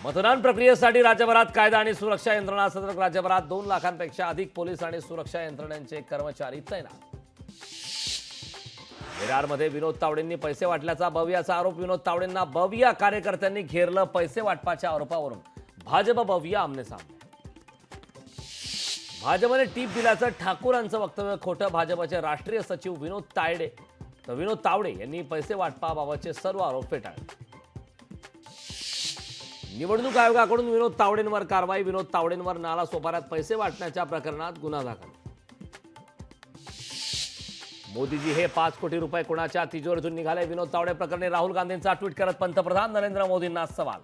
मतदान प्रक्रियेसाठी राज्यभरात कायदा आणि सुरक्षा यंत्रणा सतर्क. राज्यभरात 2 लाखांपेक्षा अधिक पोलीस आणि सुरक्षा यंत्रणेचे कर्मचारी तैनात. विरारमध्ये विनोद तावडेंनी पैसे वाटल्याचा बवियाचा आरोप. विनोद तावडेंना बविया कार्यकर्त्यांनी घेरलं. पैसे वाटपाच्या आरोपावरून भाजप बविया आमनेसामने. भाजपने टीप दिल्याचं ठाकूरांचं वक्तव्य खोटं. भाजपचे राष्ट्रीय सचिव विनोद तावडे यांनी पैसे वाटपाबाबतचे सर्व आरोप फेटाळले. निवडणूक आयोगाकडून विनोद तावडेंवर कारवाई. विनोद तावडेंवर नालासोपाऱ्यात पैसे वाटण्याच्या प्रकरणात गुन्हा दाखल. मोदीजी हे 5 कोटी रुपये कोणाच्या तिजोरीतून निघाले. विनोद तावडे प्रकरणी राहुल गांधींचा ट्विट करत पंतप्रधान नरेंद्र मोदींना सवाल.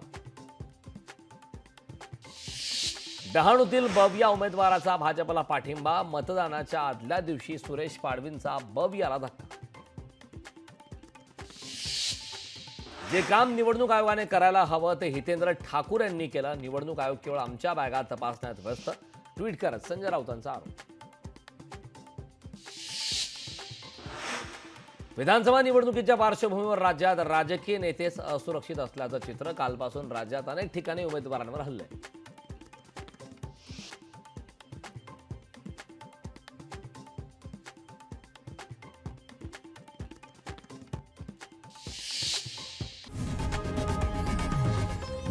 डहाणूतील बविया उमेदवाराचा भाजपला पाठिंबा. मतदानाच्या आदल्या दिवशी सुरेश पाडवींचा बवियाला धक्का. जे काम निवडणूक आयोगाने करायला हवं ते हितेंद्र ठाकूर यांनी केलं. निवडणूक आयोग केवळ आमच्या बॅगा तपासण्यात व्यस्त. ट्विट करत संजय राऊतांचा आरोप. विधानसभा निवडणुकीच्या पार्श्वभूमीवर राज्यात राजकीय नेतेच असुरक्षित असल्याचं चित्र. कालपासून राज्यात अनेक ठिकाणी उमेदवारांवर हल्ले.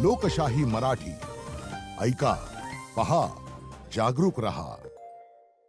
लोकशाही मराठी ऐका, पहा, जागरूक रहा.